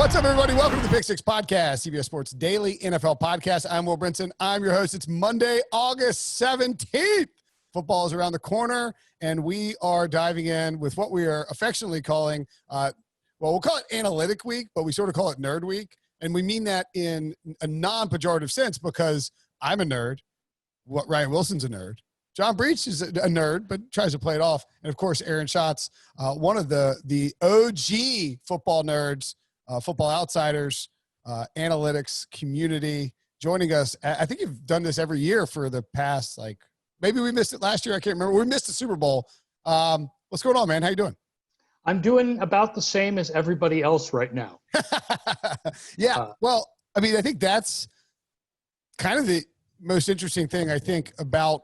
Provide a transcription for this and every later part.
What's up, everybody? Welcome to the Pick Six Podcast, CBS Sports Daily NFL Podcast. I'm Will Brinson. I'm your host. It's Monday, August 17th. Football is around the corner, and we are diving in with what we are affectionately calling, we'll call it Analytic Week, but we sort of call it Nerd Week. And we mean that in a non-pejorative sense because I'm a nerd. Ryan Wilson's a nerd. John Breech is a nerd, but tries to play it off. And, of course, Aaron Schatz, one of the OG football nerds, Football Outsiders, analytics community, joining us. I think you've done this every year for the past, maybe we missed it last year. I can't remember. We missed the Super Bowl. What's going on, man? How you doing? I'm doing about the same as everybody else right now. Yeah. Well, I mean, I think that's kind of the most interesting thing, I think, about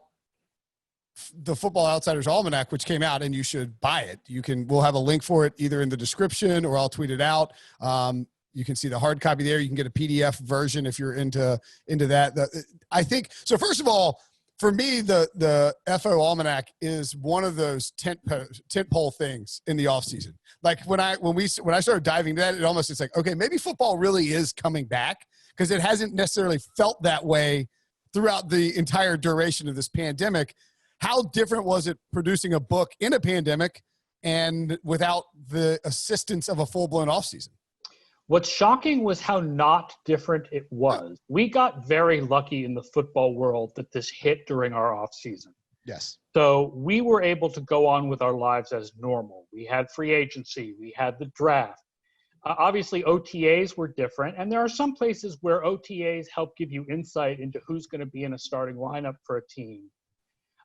the Football Outsiders Almanac, which came out, and you should buy it. We'll have a link for it either in the description or I'll tweet it out. You can see the hard copy there. You can get a PDF version if you're into that. I think so. First of all, for me, the FO Almanac is one of those tentpole things in the off season. Like when I started diving into that, it's like, okay, maybe football really is coming back, because it hasn't necessarily felt that way throughout the entire duration of this pandemic. How different was it producing a book in a pandemic and without the assistance of a full-blown offseason? What's shocking was how not different it was. We got very lucky in the football world that this hit during our offseason. Yes. So we were able to go on with our lives as normal. We had free agency. We had the draft. Obviously, OTAs were different, and there are some places where OTAs help give you insight into who's going to be in a starting lineup for a team.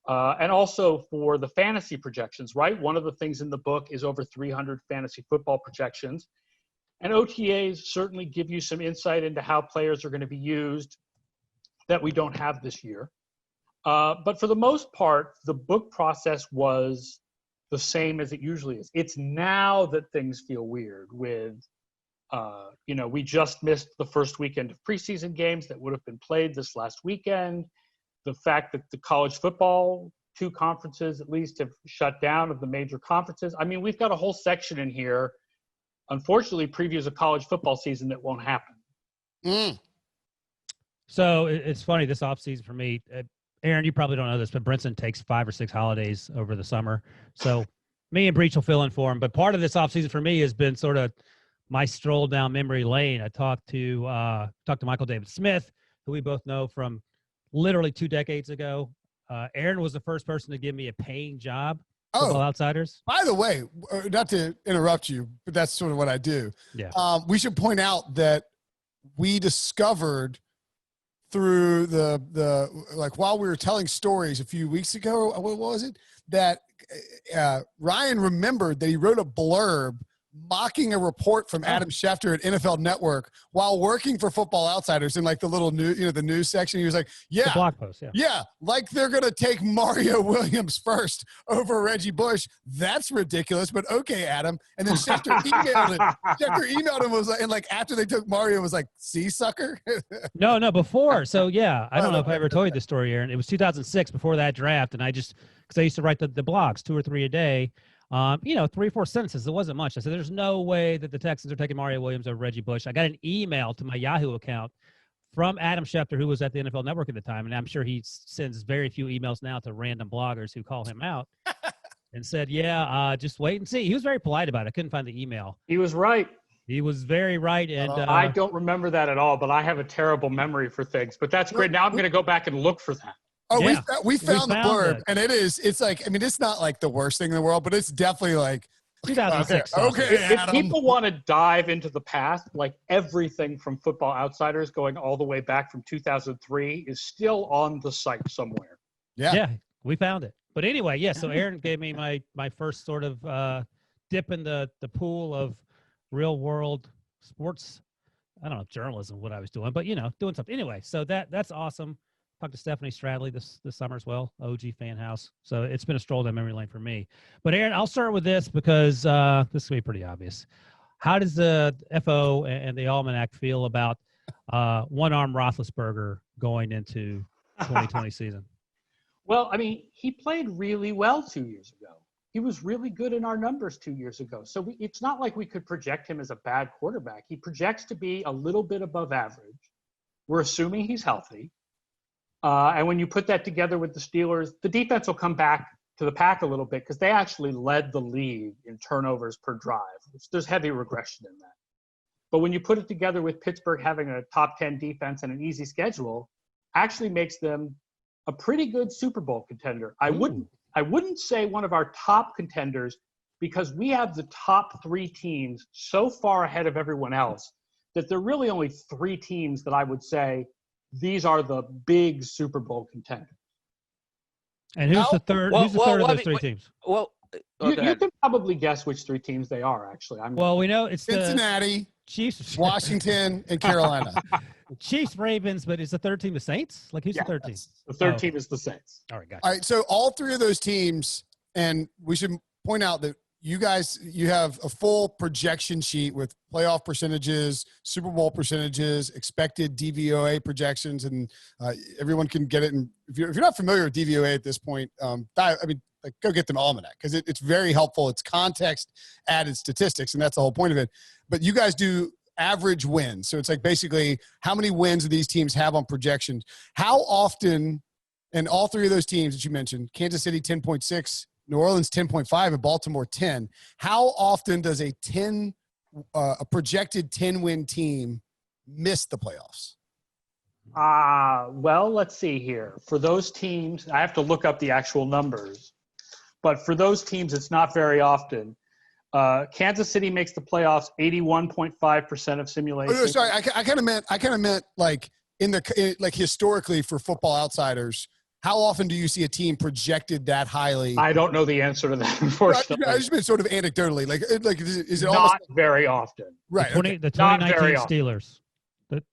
And also for the fantasy projections, right? One of the things in the book is over 300 fantasy football projections. And OTAs certainly give you some insight into how players are going to be used that we don't have this year. But for the most part, the book process was the same as it usually is. It's now that things feel weird with, we just missed the first weekend of preseason games that would have been played this last weekend. The fact that the college football, 2 conferences at least, have shut down of the major conferences. I mean, we've got a whole section in here, unfortunately, previews a college football season that won't happen. So it's funny, this offseason for me, Aaron, you probably don't know this, but Brinson takes 5 or 6 holidays over the summer. So me and Breech will fill in for him. But part of this offseason for me has been sort of my stroll down memory lane. I talked to Michael David Smith, who we both know from literally 2 decades ago. Aaron was the first person to give me a paying job. Football Outsiders. By the way, not to interrupt you, but that's sort of what I do. Yeah. We should point out that we discovered through while we were telling stories a few weeks ago, what was it? That Ryan remembered that he wrote a blurb mocking a report from Adam Schefter at NFL Network while working for Football Outsiders in the little the news section. He was like, the blog post, like they're going to take Mario Williams first over Reggie Bush. That's ridiculous, but okay, Adam. And then Schefter emailed him. Schefter emailed him after they took Mario, was like, see, sucker? No, before. So, yeah, I don't know if I ever told you this story, Aaron. It was 2006 before that draft, and because I used to write the blogs 2 or 3 a day. 3 or 4 sentences. It wasn't much. I said, there's no way that the Texans are taking Mario Williams over Reggie Bush. I got an email to my Yahoo account from Adam Schefter, who was at the NFL Network at the time, and I'm sure he sends very few emails now to random bloggers who call him out, and said, just wait and see. He was very polite about it. I couldn't find the email. He was right. He was very right. And I don't remember that at all, but I have a terrible memory for things. But that's great. Now I'm going to go back and look for that. Oh, yeah. we found the blurb, and it's it's not the worst thing in the world, but it's definitely 2006. Okay, if people want to dive into the past, everything from Football Outsiders going all the way back from 2003 is still on the site somewhere. Yeah, we found it. But anyway, so Aaron gave me my first sort of dip in the pool of real world sports. I don't know, journalism, what I was doing, but doing something. Anyway, so that's awesome. Talked to Stephanie Stradley this summer as well, OG fan house. So it's been a stroll down memory lane for me. But Aaron, I'll start with this because this will be pretty obvious. How does the FO and the Almanac feel about one-arm Roethlisberger going into 2020 season? Well, he played really well 2 years ago. he was really good in our numbers 2 years ago. So it's not like we could project him as a bad quarterback. He projects to be a little bit above average. We're assuming he's healthy. And when you put that together with the Steelers, the defense will come back to the pack a little bit because they actually led the league in turnovers per drive. There's heavy regression in that. But when you put it together with Pittsburgh having a top 10 defense and an easy schedule, actually makes them a pretty good Super Bowl contender. I wouldn't say one of our top contenders because we have the top 3 teams so far ahead of everyone else that there are really only 3 teams that I would say these are the big Super Bowl contenders. And who's the third? Who's the third of those 3 teams? Well, you can probably guess which 3 teams they are. Actually, we know it's Cincinnati, Chiefs, Washington, and Carolina. Chiefs, Ravens, but is the third team the Saints? Like, who's the third team? The third team is the Saints. All right, gotcha. All right, so all 3 of those teams, and we should point out that you have a full projection sheet with playoff percentages, Super Bowl percentages, expected DVOA projections, and everyone can get it. And if you're not familiar with DVOA at this point, go get them Almanac because it's very helpful. It's context added statistics, and that's the whole point of it. But you guys do average wins. So it's like basically how many wins do these teams have on projections? How often, and all 3 of those teams that you mentioned, Kansas City 10.6, New Orleans 10.5, and Baltimore 10. How often does a projected 10-win team miss the playoffs? Well, let's see here. For those teams, I have to look up the actual numbers. But for those teams, it's not very often. Kansas City makes the playoffs 81.5% of simulations. Oh, no, sorry, I kind of meant like like historically for Football Outsiders. How often do you see a team projected that highly? I don't know the answer to that, unfortunately. I just meant sort of anecdotally. Like is it not almost very often? Right. The 2019 Steelers.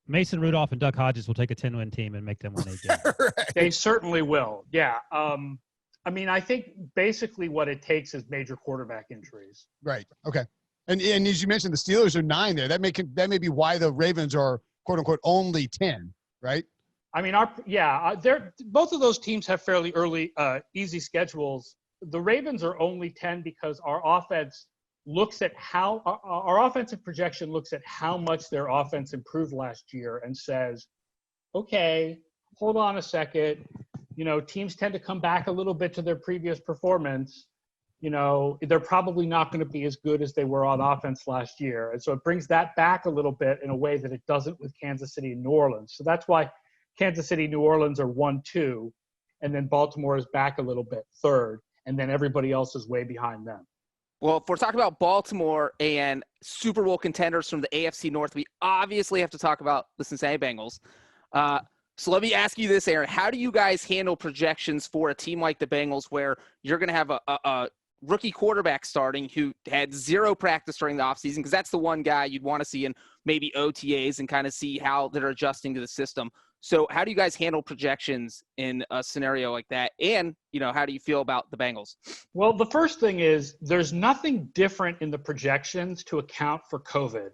Mason Rudolph and Duck Hodges will take a 10-win team and make them win 8 games. Right. They certainly will. Yeah. I think basically what it takes is major quarterback injuries. Right. Okay. And as you mentioned, the Steelers are 9 there. That may be why the Ravens are quote unquote only 10. Right. I mean, both of those teams have fairly early, easy schedules. The Ravens are only 10 because our offense looks at how our offensive projection looks at how much their offense improved last year and says, okay, hold on a second. Teams tend to come back a little bit to their previous performance. They're probably not going to be as good as they were on offense last year. And so it brings that back a little bit in a way that it doesn't with Kansas City and New Orleans. So that's why Kansas City, New Orleans are 1-2, and then Baltimore is back a little bit, 3rd, and then everybody else is way behind them. Well, if we're talking about Baltimore and Super Bowl contenders from the AFC North, we obviously have to talk about the Cincinnati Bengals. So let me ask you this, Aaron. How do you guys handle projections for a team like the Bengals where you're going to have a rookie quarterback starting who had 0 practice during the offseason? Because that's the one guy you'd want to see in maybe OTAs and kind of see how they're adjusting to the system. So how do you guys handle projections in a scenario like that? And, how do you feel about the Bengals? Well, the first thing is there's nothing different in the projections to account for COVID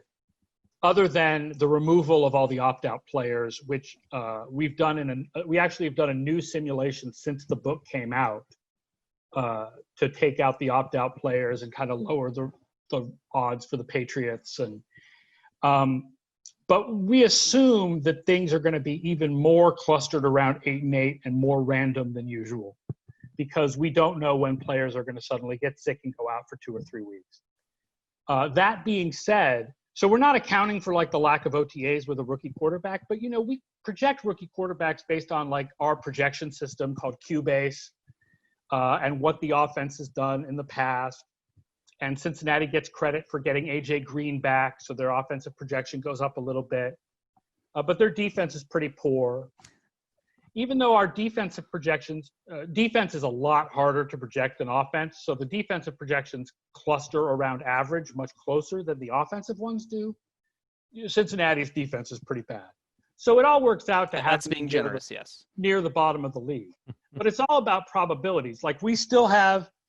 other than the removal of all the opt-out players, which we actually have done a new simulation since the book came out to take out the opt-out players and kind of lower the odds for the Patriots. But we assume that things are going to be even more clustered around 8-8 and more random than usual because we don't know when players are going to suddenly get sick and go out for 2 or 3 weeks. That being said, so we're not accounting for like the lack of OTAs with a rookie quarterback, but we project rookie quarterbacks based on like our projection system called Cubase and what the offense has done in the past. And Cincinnati gets credit for getting A.J. Green back, so their offensive projection goes up a little bit. But their defense is pretty poor. Even though our defensive projections – defense is a lot harder to project than offense, so the defensive projections cluster around average much closer than the offensive ones do. Cincinnati's defense is pretty bad. So it all works out to have – That's being generous, yes. Near the bottom of the league. But it's all about probabilities. Like we still have –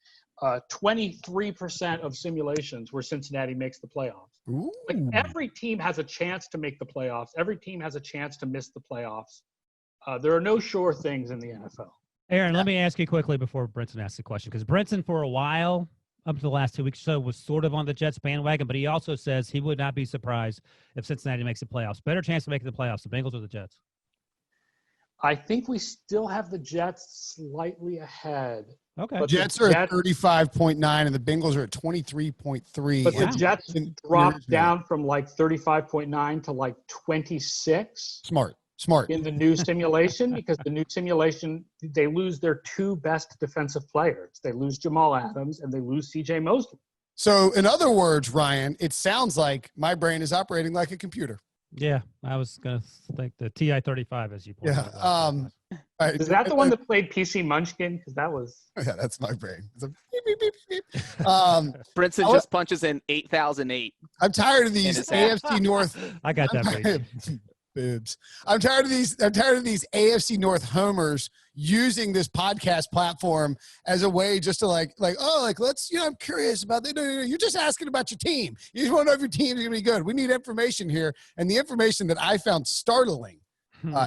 23% of simulations where Cincinnati makes the playoffs. Ooh. Like every team has a chance to make the playoffs. Every team has a chance to miss the playoffs. There are no sure things in the NFL. Aaron, let me ask you quickly before Brinson asks the question, because Brinson, for a while, up to the last 2 weeks or so, was sort of on the Jets bandwagon, but he also says he would not be surprised if Cincinnati makes the playoffs. Better chance of making the playoffs, the Bengals or the Jets? I think we still have the Jets slightly ahead. Okay. But Jets are at 35.9 and the Bengals are at 23.3. But the Jets dropped down from like 35.9 to like 26. Smart. In the new simulation, because the new simulation, they lose their two best defensive players. They lose Jamal Adams and they lose C.J. Mosley. So, in other words, Ryan, it sounds like my brain is operating like a computer. Yeah, I was going to think the TI-35, as you pointed out. Right. Is that the one that played PC Munchkin? Because that was... Yeah, that's my brain. It's a beep, beep, beep, beep. Brinson just punches in 8008. I'm tired of these AFC North. I got that. Boobs. I'm tired of these AFC North homers using this podcast platform as a way just to let's, I'm curious about that. No, you're just asking about your team. You just want to know if your team is going to be good. We need information here. And the information that I found startling,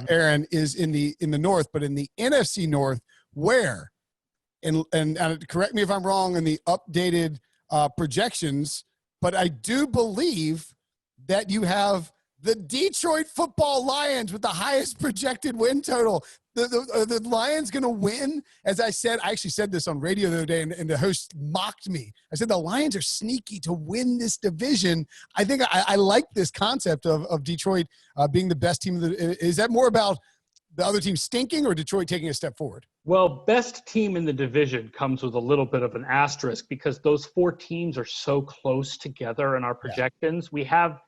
Aaron, is in the North, but in the NFC North, where, and correct me if I'm wrong in the updated projections, but I do believe that you have the Detroit Football Lions with the highest projected win total. The Lions going to win. As I said, I actually said this on radio the other day, and the host mocked me. I said the Lions are sneaky to win this division. I think I like this concept of Detroit being the best team. Is that more about the other team stinking or Detroit taking a step forward? Well, best team in the division comes with a little bit of an asterisk because those four teams are so close together in our projections. We have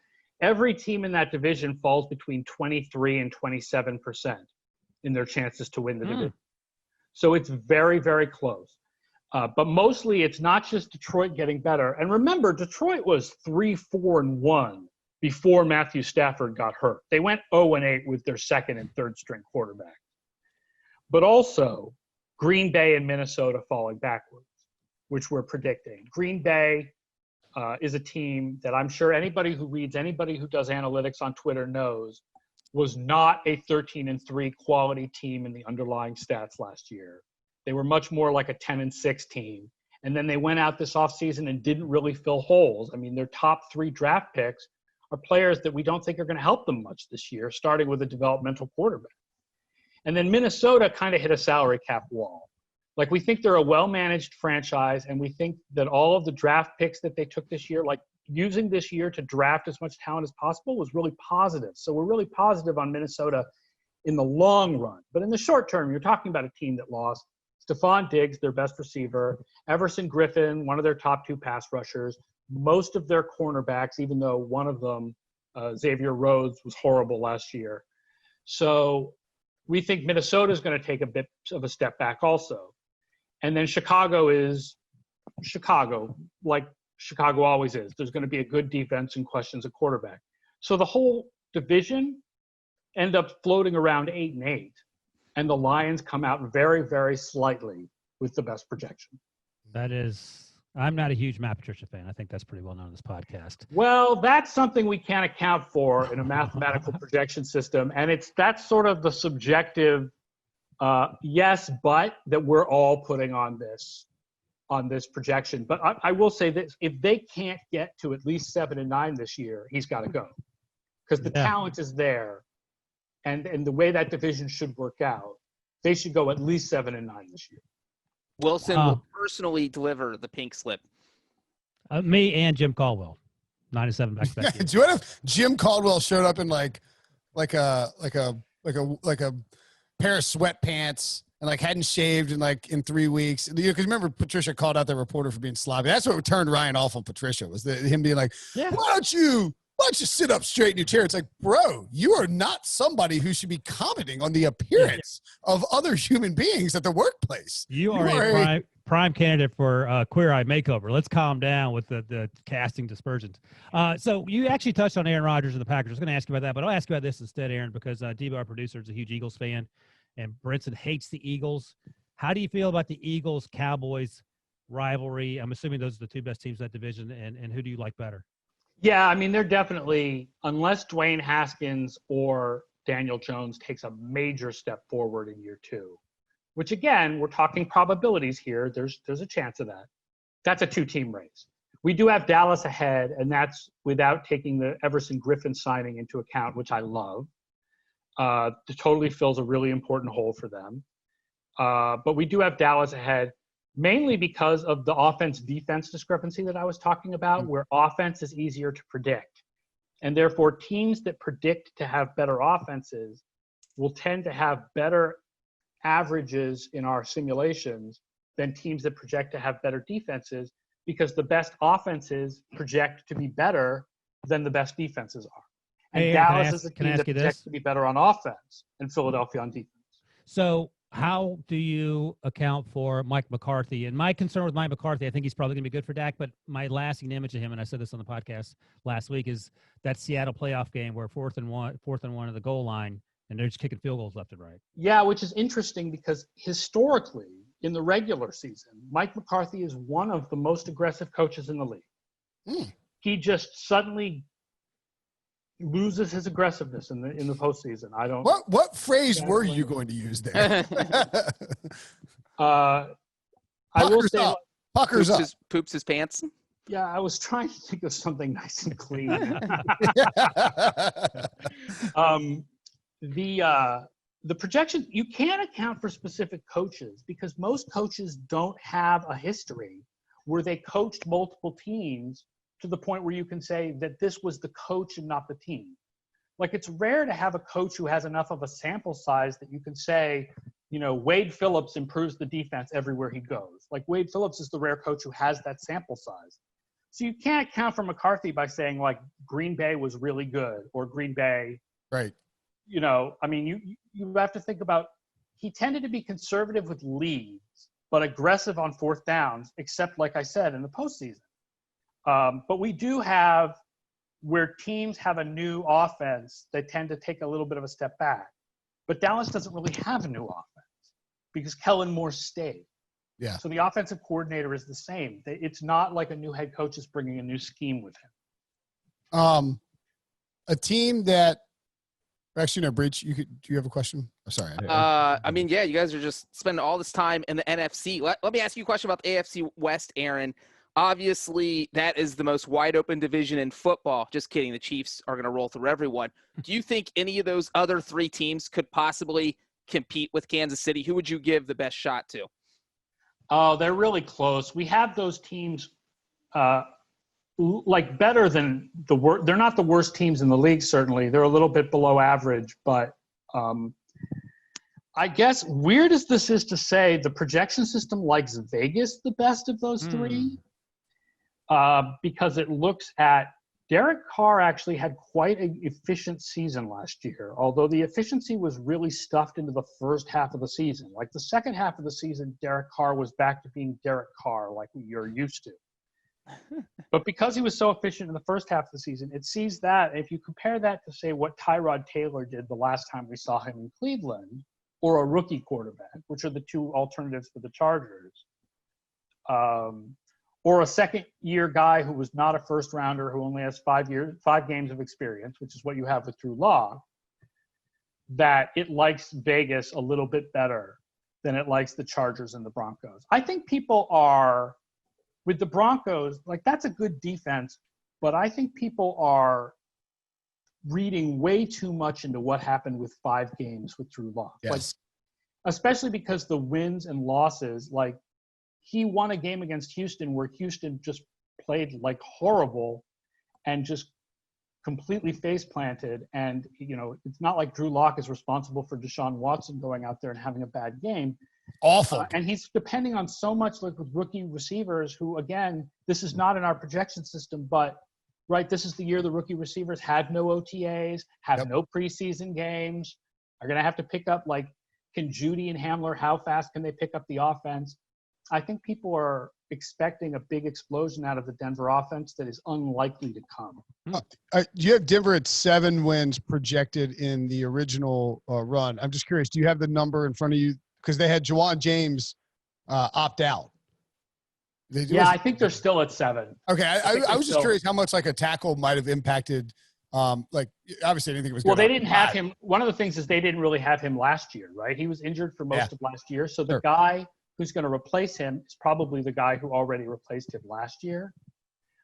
every team in that division falls between 23 and 27% in their chances to win the division. So it's very, very close. But mostly it's not just Detroit getting better. And remember, Detroit was 3-4-1 before Matthew Stafford got hurt. They went 0-8 with their second and third string quarterback. But also Green Bay and Minnesota falling backwards, which we're predicting. Green Bay is a team that I'm sure anybody who does analytics on Twitter knows was not a 13-3 quality team in the underlying stats last year. They were much more like a 10-6 team. And then they went out this offseason and didn't really fill holes. I mean, their top 3 draft picks are players that we don't think are going to help them much this year, starting with a developmental quarterback. And then Minnesota kind of hit a salary cap wall. Like, we think they're a well-managed franchise, and we think that all of the draft picks that they took this year, like using this year to draft as much talent as possible, was really positive. So we're really positive on Minnesota in the long run. But in the short term, you're talking about a team that lost Stephon Diggs, their best receiver, Everson Griffin, one of their top 2 pass rushers, most of their cornerbacks, even though one of them, Xavier Rhodes, was horrible last year. So we think Minnesota is going to take a bit of a step back also. And then Chicago is Chicago, like Chicago always is. There's going to be a good defense and questions of quarterback. So the whole division end up floating around 8-8, and the Lions come out very, very slightly with the best projection. That is, I'm not a huge Matt Patricia fan. I think that's pretty well known on this podcast. Well, that's something we can't account for in a mathematical projection system, and that's sort of the subjective yes, but that we're all putting on this projection. But I will say this: if they can't get to at least 7-9 this year, he's got to go, because the talent is there, and the way that division should work out, they should go at least 7-9 this year. Wilson will personally deliver the pink slip. Me and Jim Caldwell, 97 back-to-back years. Do you know if Jim Caldwell showed up in like a pair of sweatpants and hadn't shaved in 3 weeks? Because remember, Patricia called out the reporter for being sloppy. That's what turned Ryan off on Patricia, was him being like, why don't you sit up straight in your chair? It's like, bro, you are not somebody who should be commenting on the appearance of other human beings at the workplace. You are a prime candidate for Queer Eye Makeover. Let's calm down with the casting dispersions. So you actually touched on Aaron Rodgers and the Packers. I was going to ask you about that, but I'll ask you about this instead, Aaron, because Debo, our producer, is a huge Eagles fan, and Brinson hates the Eagles. How do you feel about the Eagles-Cowboys rivalry? I'm assuming those are the 2 best teams in that division, and who do you like better? Yeah, I mean, they're definitely, unless Dwayne Haskins or Daniel Jones takes a major step forward in year 2, which again, we're talking probabilities here. There's a chance of that. That's a 2-team race. We do have Dallas ahead, and that's without taking the Everson Griffin signing into account, which I love. It totally fills a really important hole for them. But we do have Dallas ahead, mainly because of the offense-defense discrepancy that I was talking about, where offense is easier to predict. And therefore, teams that predict to have better offenses will tend to have better averages in our simulations than teams that project to have better defenses, because the best offenses project to be better than the best defenses are. And Hey, Dallas is a can I team ask that you this? projects to be better on offense, and Philadelphia on defense. So how do you account for Mike McCarthy? And my concern with Mike McCarthy, I think he's probably going to be good for Dak, but my lasting image of him, and I said this on the podcast last week, is that Seattle playoff game where fourth and one at the goal line, and they're just kicking field goals left and right. Yeah, which is interesting because historically, in the regular season, Mike McCarthy is one of the most aggressive coaches in the league. He just suddenly loses his aggressiveness in the postseason. I don't. What phrase were you going to use there? I will say, up. Puckers up. Poops his pants. Yeah, I was trying to think of something nice and clean. The projection, you can't account for specific coaches because most coaches don't have a history where they coached multiple teams to the point where you can say that this was the coach and not the team. Like, it's rare to have a coach who has enough of a sample size that you can say, Wade Phillips improves the defense everywhere he goes. Like, Wade Phillips is the rare coach who has that sample size. So you can't account for McCarthy by saying, like, Green Bay was really good or Green Bay. Right. You have to think about, he tended to be conservative with leads, but aggressive on fourth downs, except, like I said, in the postseason. But we do have where teams have a new offense, they tend to take a little bit of a step back. But Dallas doesn't really have a new offense because Kellen Moore stayed. Yeah. So the offensive coordinator is the same. It's not like a new head coach is bringing a new scheme with him. A team that actually, no, Breech, do you have a question? Oh, sorry. Yeah, you guys are just spending all this time in the NFC. Let me ask you a question about the AFC West, Aaron. Obviously, that is the most wide open division in football. Just kidding. The Chiefs are going to roll through everyone. Do you think any of those other three teams could possibly compete with Kansas City? Who would you give the best shot to? Oh, they're really close. We have those teams better than the worst. They're not the worst teams in the league, certainly. They're a little bit below average, but I guess, weird as this is to say, the projection system likes Vegas the best of those three because it looks at Derek Carr actually had quite an efficient season last year, although the efficiency was really stuffed into the first half of the season. Like, the second half of the season, Derek Carr was back to being Derek Carr like you're used to. But because he was so efficient in the first half of the season, it sees that. If you compare that to, say, what Tyrod Taylor did the last time we saw him in Cleveland, or a rookie quarterback, which are the two alternatives for the Chargers, or a second-year guy who was not a first-rounder who only has 5 games of experience, which is what you have with Drew Lock, that it likes Vegas a little bit better than it likes the Chargers and the Broncos. I think people are – with the Broncos, like, that's a good defense, but I think people are reading way too much into what happened with 5 games with Drew Lock. Yes. Like, especially because the wins and losses, like, he won a game against Houston where Houston just played like horrible and just completely face planted. And, it's not like Drew Lock is responsible for Deshaun Watson going out there and having a bad game. Awful. And he's depending on so much, like, with rookie receivers who, again, this is not in our projection system, but right, this is the year the rookie receivers had no OTAs, have no preseason games, are going to have to pick up, like, can Judy and Hamler, how fast can they pick up the offense? I think people are expecting a big explosion out of the Denver offense that is unlikely to come. You have Denver at 7 wins projected in the original run. I'm just curious, do you have the number in front of you? Because they had Juwan James opt out. I think they're still at 7. Okay, I was just curious how much, like, a tackle might have impacted Like obviously, I didn't think it was. Well, they didn't have him. One of the things is they didn't really have him last year, right? He was injured for most of last year. So the guy who's going to replace him is probably the guy who already replaced him last year.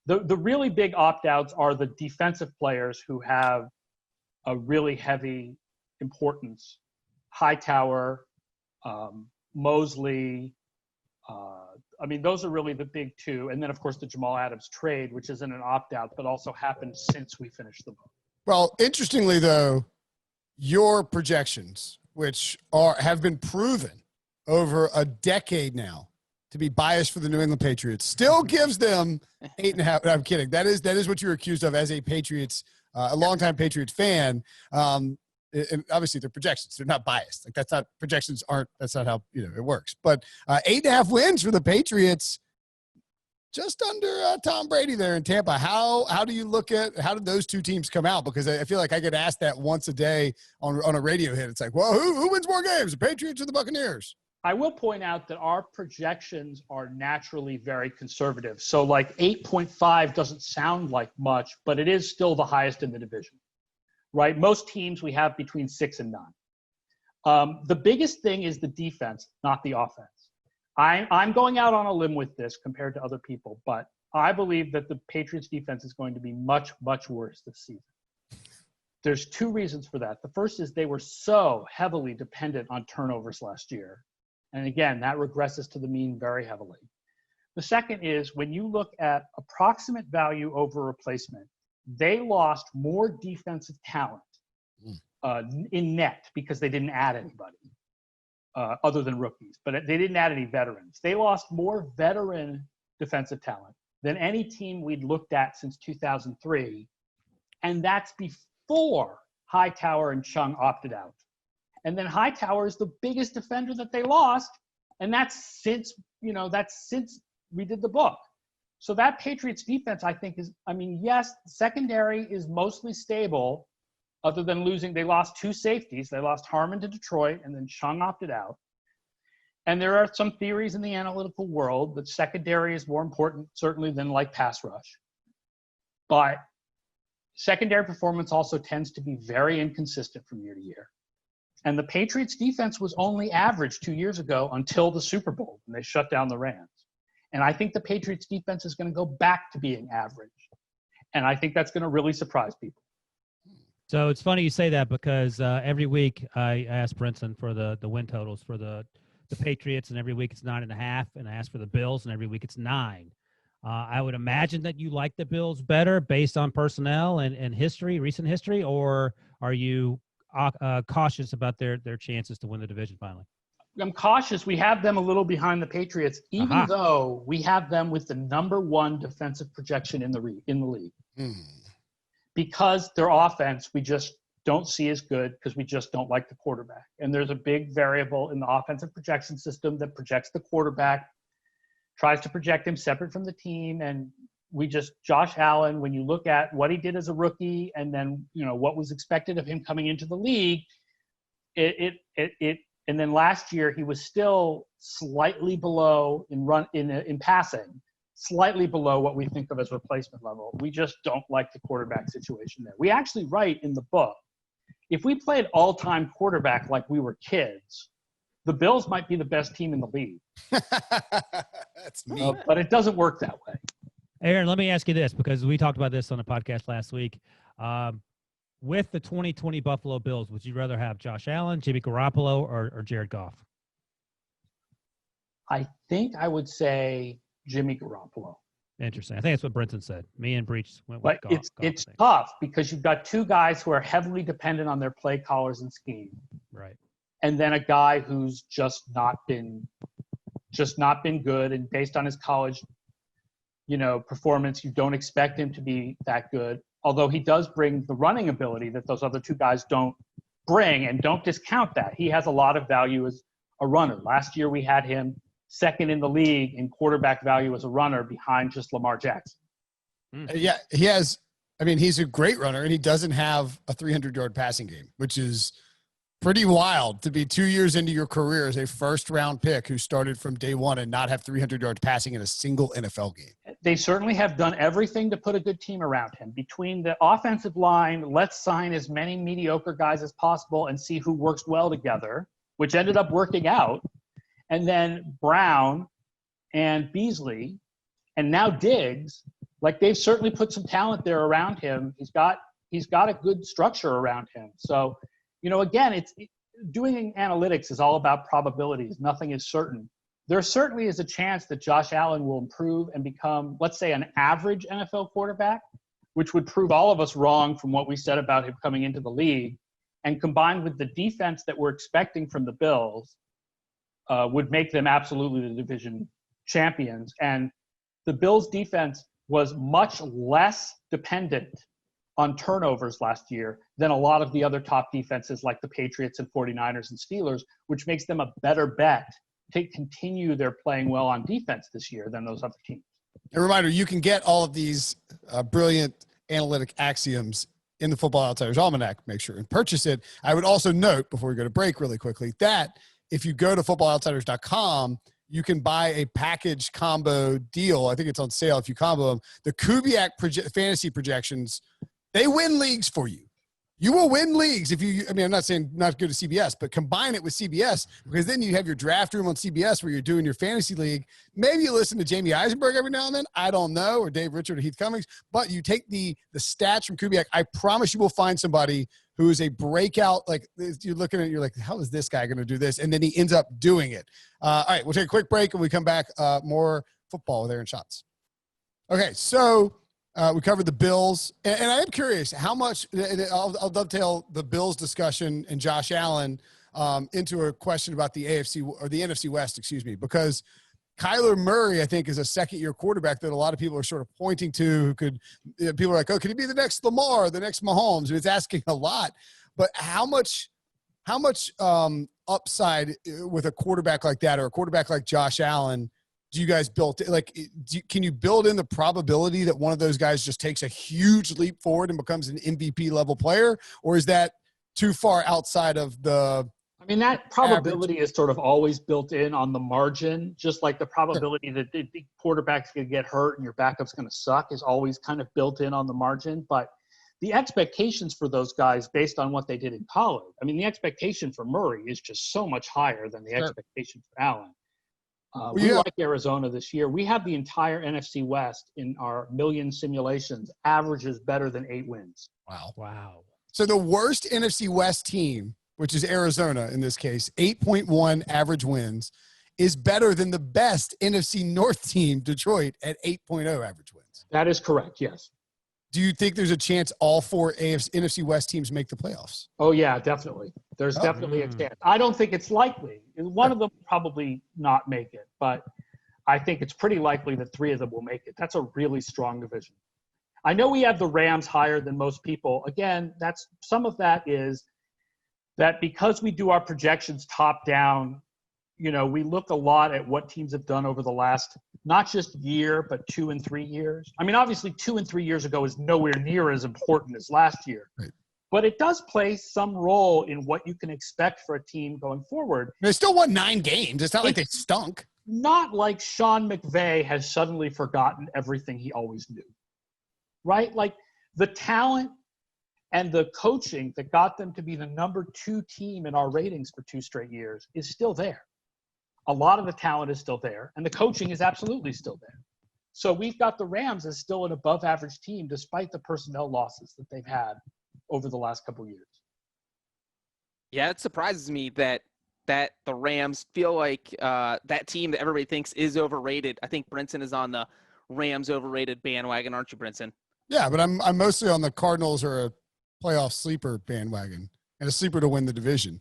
The really big opt-outs are the defensive players who have a really heavy importance. Hightower, Mosley. I mean, those are really the big two. And then, of course, the Jamal Adams trade, which isn't an opt-out, but also happened since we finished the book. Well, interestingly, though, your projections, which have been proven over a decade now to be biased for the New England Patriots, still gives them 8.5. I'm kidding. That is what you're accused of as a Patriots, a longtime Patriots fan. And obviously they're projections. They're not biased. Like that's not how, it works. But 8.5 wins for the Patriots, just under Tom Brady there in Tampa. How do you look at, how did those two teams come out? Because I feel like I get asked that once a day on a radio hit. It's like, well, who wins more games, the Patriots or the Buccaneers? I will point out that our projections are naturally very conservative. So like 8.5 doesn't sound like much, but it is still the highest in the division, right? Most teams we have between 6 and 9. The biggest thing is the defense, not the offense. I'm going out on a limb with this compared to other people, but I believe that the Patriots defense is going to be much, much worse this season. There's two reasons for that. The first is they were so heavily dependent on turnovers last year. And again, that regresses to the mean very heavily. The second is when you look at approximate value over replacement, they lost more defensive talent in net because they didn't add anybody other than rookies, but they didn't add any veterans. They lost more veteran defensive talent than any team we'd looked at since 2003. And that's before Hightower and Chung opted out. And then Hightower is the biggest defender that they lost. And that's since we did the book. So that Patriots defense, I think yes, the secondary is mostly stable other than losing. They lost 2 safeties. They lost Harmon to Detroit and then Chung opted out. And there are some theories in the analytical world that secondary is more important certainly than like pass rush. But secondary performance also tends to be very inconsistent from year to year. And the Patriots defense was only average 2 years ago until the Super Bowl when they shut down the Rams. And I think the Patriots defense is going to go back to being average. And I think that's going to really surprise people. So it's funny you say that because every week I ask Brinson for the win totals for the Patriots, and every week it's 9.5, and I ask for the Bills, and every week it's 9. I would imagine that you like the Bills better based on personnel and history, recent history, or are you cautious about their chances to win the division finally? I'm cautious. We have them a little behind the Patriots, even though we have them with the number 1 defensive projection in the league. Because their offense, we just don't see as good because we just don't like the quarterback. And there's a big variable in the offensive projection system that projects the quarterback, tries to project him separate from the team. And Josh Allen, when you look at what he did as a rookie and then, what was expected of him coming into the league, and then last year he was still slightly below in passing, slightly below what we think of as replacement level. We just don't like the quarterback situation there. We actually write in the book, if we played all-time quarterback like we were kids, the Bills might be the best team in the league. That's me. But it doesn't work that way. Aaron, let me ask you this, because we talked about this on the podcast last week. With the 2020 Buffalo Bills, would you rather have Josh Allen, Jimmy Garoppolo, or Jared Goff? I think I would say Jimmy Garoppolo. Interesting. I think that's what Brinson said. Me and Breech went with But Goff. it's tough because you've got 2 guys who are heavily dependent on their play callers and scheme. Right. And then a guy who's just not been good, and based on his college, performance, you don't expect him to be that good. Although he does bring the running ability that those other 2 guys don't bring, and don't discount that. He has a lot of value as a runner. Last year we had him second in the league in quarterback value as a runner behind just Lamar Jackson. Yeah, he has. I mean, he's a great runner, and he doesn't have a 300-yard passing game, which is pretty wild to be 2 years into your career as a first-round pick who started from day one and not have 300 yards passing in a single NFL game. They certainly have done everything to put a good team around him. Between the offensive line, let's sign as many mediocre guys as possible and see who works well together, which ended up working out. And then Brown and Beasley and now Diggs, like they've certainly put some talent there around him. He's got a good structure around him. So, again, doing analytics is all about probabilities. Nothing is certain. There certainly is a chance that Josh Allen will improve and become, let's say, an average NFL quarterback, which would prove all of us wrong from what we said about him coming into the league. And combined with the defense that we're expecting from the Bills, would make them absolutely the division champions. And the Bills' defense was much less dependent on turnovers last year than a lot of the other top defenses like the Patriots and 49ers and Steelers, which makes them a better bet to continue their playing well on defense this year than those other teams. A reminder, you can get all of these brilliant analytic axioms in the Football Outsiders Almanac. Make sure and purchase it. I would also note, before we go to break really quickly, that if you go to footballoutsiders.com, you can buy a package combo deal. I think it's on sale if you combo them. The Kubiak fantasy projections, they win leagues for you. You will win leagues if you, I'm not saying not go to CBS, but combine it with CBS, because then you have your draft room on CBS where you're doing your fantasy league. Maybe you listen to Jamie Eisenberg every now and then. I don't know, or Dave Richard or Heath Cummings, but you take the stats from Kubiak. I promise you will find somebody who is a breakout. Like you're looking at it, you're like, how is this guy going to do this? And then he ends up doing it. All right, we'll take a quick break and we come back. More football with Aaron Schatz. Okay, so we covered the Bills, and I am curious how much. I'll dovetail the Bills discussion and Josh Allen into a question about the AFC or the NFC West, because Kyler Murray, I think, is a second-year quarterback that a lot of people are sort of pointing to. Who could people are like, oh, could he be the next Lamar, the next Mahomes? It's asking a lot, but how much upside with a quarterback like that or a quarterback like Josh Allen? Do you guys can you build in the probability that one of those guys just takes a huge leap forward and becomes an MVP level player, or is that too far outside of the? I mean, that probability average is sort of always built in on the margin, just like the probability that the quarterback's going to get hurt and your backup's going to suck is always kind of built in on the margin. But the expectations for those guys based on what they did in college, I mean, the expectation for Murray is just so much higher than the expectation for Allen. We like Arizona this year. We have the entire NFC West in our million simulations averages better than 8 wins. Wow. So the worst NFC West team, which is Arizona in this case, 8.1 average wins, is better than the best NFC North team, Detroit, at 8.0 average wins. That is correct, yes. Do you think there's a chance all 4 NFC West teams make the playoffs? Oh, yeah, definitely. There's definitely a chance. I don't think it's likely. One of them will probably not make it, but I think it's pretty likely that 3 of them will make it. That's a really strong division. I know we have the Rams higher than most people. Again, some of that is that because we do our projections top down, we look a lot at what teams have done over the last, not just year, but 2 and 3 years. I mean, obviously 2 and 3 years ago is nowhere near as important as last year, right. But it does play some role in what you can expect for a team going forward. They still won 9 games. It's not like they stunk. Not like Sean McVay has suddenly forgotten everything he always knew, right? Like the talent and the coaching that got them to be the number 2 team in our ratings for 2 straight years is still there. A lot of the talent is still there, and the coaching is absolutely still there. So we've got the Rams as still an above-average team despite the personnel losses that they've had over the last couple of years. Yeah, it surprises me that the Rams feel like that team that everybody thinks is overrated. I think Brinson is on the Rams overrated bandwagon, aren't you, Brinson? Yeah, but I'm mostly on the Cardinals or a playoff sleeper bandwagon and a sleeper to win the division.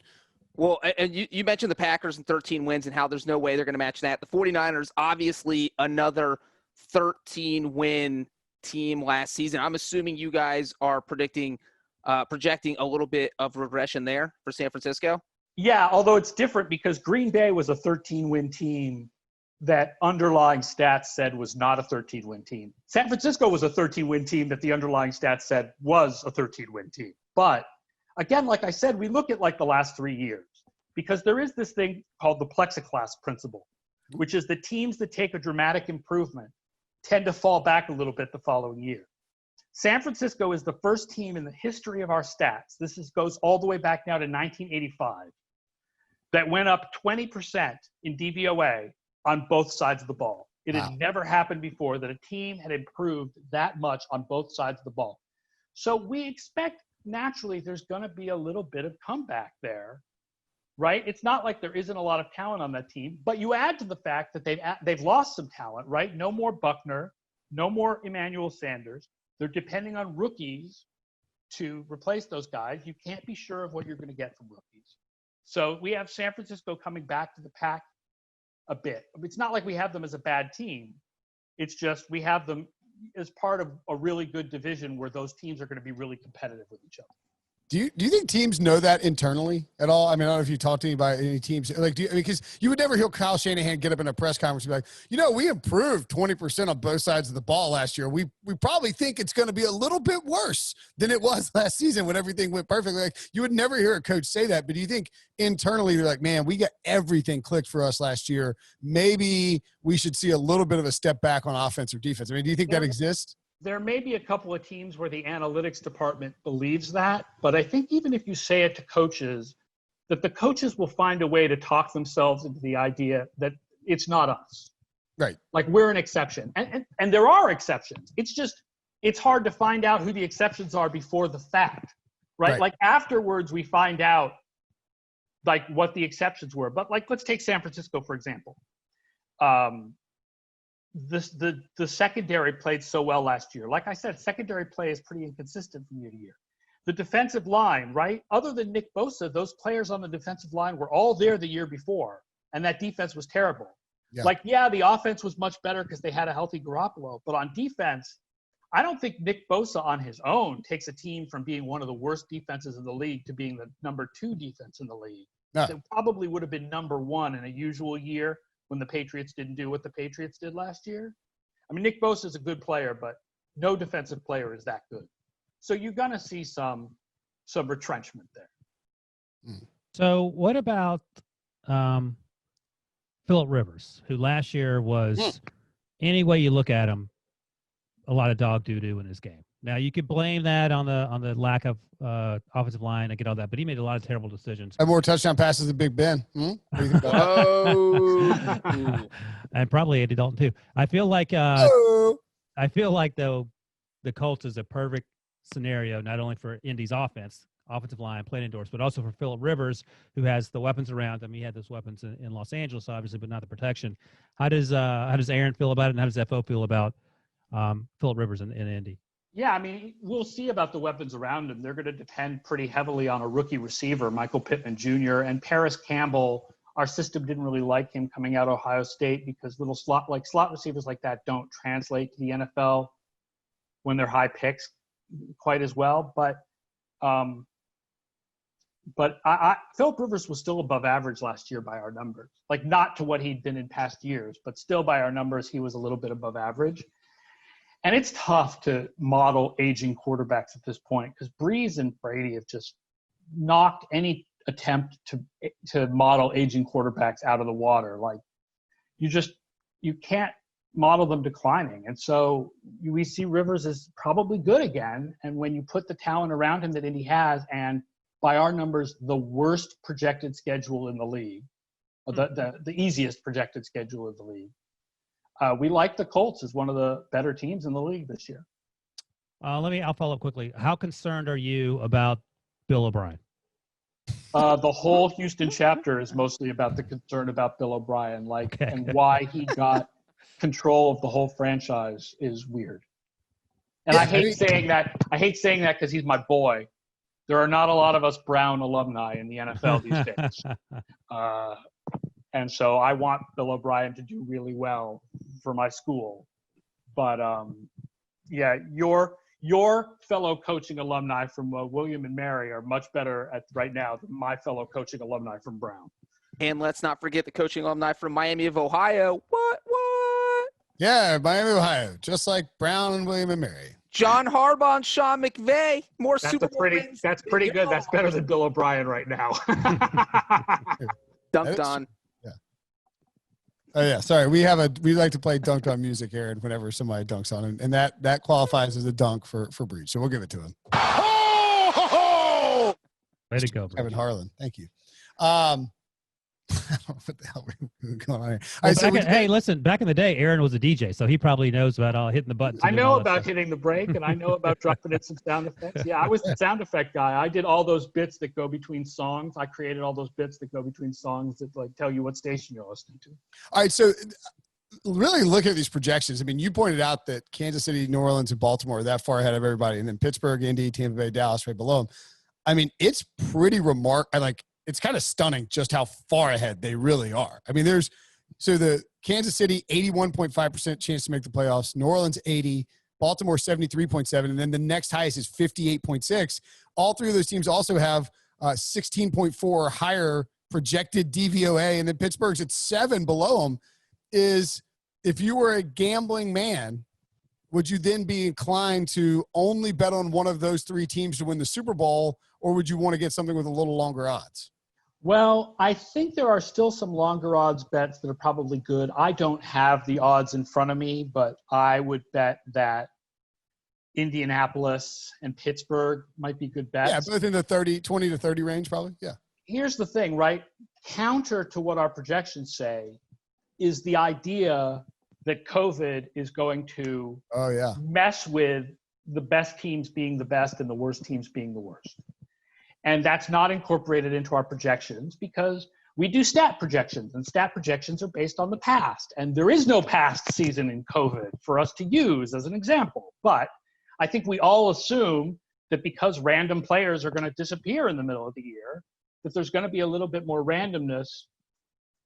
Well, and you mentioned the Packers and 13 wins and how there's no way they're going to match that. The 49ers, obviously another 13-win team last season. I'm assuming you guys are projecting a little bit of regression there for San Francisco. Yeah, although it's different because Green Bay was a 13-win team that underlying stats said was not a 13-win team. San Francisco was a 13-win team that the underlying stats said was a 13-win team. But again, like I said, we look at like the last 3 years because there is this thing called the plexiglass principle, which is the teams that take a dramatic improvement tend to fall back a little bit the following year. San Francisco is the first team in the history of our stats. Goes all the way back now to 1985. That went up 20% in DVOA on both sides of the ball. It had never happened before that a team had improved that much on both sides of the ball. So we expect naturally there's going to be a little bit of comeback there, right? It's not like there isn't a lot of talent on that team, but you add to the fact that they've lost some talent, right? No more Buckner, no more Emmanuel Sanders. They're depending on rookies to replace those guys. You can't be sure of what you're going to get from rookies. So we have San Francisco coming back to the pack a bit. It's not like we have them as a bad team. It's just we have them as part of a really good division where those teams are going to be really competitive with each other. Do you think teams know that internally at all? I mean, I don't know if you talk to any teams like, because you would never hear Kyle Shanahan get up in a press conference and be like, we improved 20% on both sides of the ball last year. We probably think it's going to be a little bit worse than it was last season when everything went perfectly. Like, you would never hear a coach say that, but do you think internally they're like, man, we got everything clicked for us last year. Maybe we should see a little bit of a step back on offense or defense. I mean, do you think that exists? There may be a couple of teams where the analytics department believes that, but I think even if you say it to coaches, that the coaches will find a way to talk themselves into the idea that it's not us. Right. Like we're an exception. And there are exceptions. It's hard to find out who the exceptions are before the fact, right? Like afterwards we find out like what the exceptions were. But like, let's take San Francisco, for example. The secondary played so well last year. Like I said, secondary play is pretty inconsistent from year to year. The defensive line, right? Other than Nick Bosa, those players on the defensive line were all there the year before, and that defense was terrible. Yeah. The offense was much better because they had a healthy Garoppolo. But on defense, I don't think Nick Bosa on his own takes a team from being one of the worst defenses in the league to being the number 2 defense in the league. No. It probably would have been number 1 in a usual year when the Patriots didn't do what the Patriots did last year. I mean, Nick Bosa is a good player, but no defensive player is that good. So you're going to see some retrenchment there. So what about Phillip Rivers, who last year was, any way you look at him, a lot of dog doo-doo in his game. Now, you could blame that on the lack of offensive line. I get all that, but he made a lot of terrible decisions. Had more touchdown passes than Big Ben. What do you think about that? And probably Andy Dalton too. I feel like though the Colts is a perfect scenario, not only for Indy's offensive line, playing indoors, but also for Phillip Rivers, who has the weapons around him. He had those weapons in Los Angeles, obviously, but not the protection. How does Aaron feel about it, and how does FO feel about Phillip Rivers in Indy? Yeah, I mean, we'll see about the weapons around him. They're going to depend pretty heavily on a rookie receiver, Michael Pittman Jr. and Paris Campbell. Our system didn't really like him coming out of Ohio State because slot receivers like that don't translate to the NFL when they're high picks quite as well. But Phillip Rivers was still above average last year by our numbers. Like, not to what he'd been in past years, but still by our numbers, he was a little bit above average. And it's tough to model aging quarterbacks at this point because Breeze and Brady have just knocked any attempt to model aging quarterbacks out of the water. Like, you can't model them declining. And so we see Rivers is probably good again. And when you put the talent around him that Indy has, and by our numbers, the worst projected schedule in the league, the easiest projected schedule of the league, we like the Colts as one of the better teams in the league this year. I'll follow up quickly. How concerned are you about Bill O'Brien? The whole Houston chapter is mostly about the concern about Bill O'Brien, and why he got control of the whole franchise is weird. And I hate saying that. I hate saying that because he's my boy. There are not a lot of us Brown alumni in the NFL these days. And so I want Bill O'Brien to do really well for my school. But, your fellow coaching alumni from William and Mary are much better right now than my fellow coaching alumni from Brown. And let's not forget the coaching alumni from Miami of Ohio. What? Yeah, Miami of Ohio, just like Brown and William and Mary. John Harbaugh and Sean McVay. Super Bowl wins. That's pretty good. That's better than Bill O'Brien right now. Dunked on. Oh yeah, sorry. We like to play dunked on music, Aaron, whenever somebody dunks on him, and that qualifies as a dunk for Breech. So we'll give it to him. Way to go, Kevin Breech. Harlan. Thank you. I don't know what the hell we're going on here. Well, hey, listen, back in the day, Aaron was a DJ, so he probably knows about hitting the buttons. I know about hitting the brake, and I know about dropping in some sound effects. Yeah, I was the sound effect guy. I did all those bits that go between songs. I created all those bits that go between songs that like tell you what station you're listening to. All right, so really look at these projections. I mean, you pointed out that Kansas City, New Orleans, and Baltimore are that far ahead of everybody, and then Pittsburgh, Indy, Tampa Bay, Dallas right below them. I mean, it's pretty remarkable. It's kind of stunning just how far ahead they really are. I mean, so the Kansas City, 81.5% chance to make the playoffs. New Orleans, 80. Baltimore, 73.7. And then the next highest is 58.6. All three of those teams also have 16.4 or higher projected DVOA. And then Pittsburgh's at 7 below them. Is if you were a gambling man, would you then be inclined to only bet on one of those three teams to win the Super Bowl, or would you want to get something with a little longer odds? Well, I think there are still some longer odds bets that are probably good. I don't have the odds in front of me, but I would bet that Indianapolis and Pittsburgh might be good bets. Yeah, both in the 20 to 30 range probably. Yeah. Here's the thing, right? Counter to what our projections say is the idea that COVID is going to mess with the best teams being the best and the worst teams being the worst. And that's not incorporated into our projections because we do stat projections, and stat projections are based on the past. And there is no past season in COVID for us to use as an example. But I think we all assume that because random players are going to disappear in the middle of the year, that there's going to be a little bit more randomness.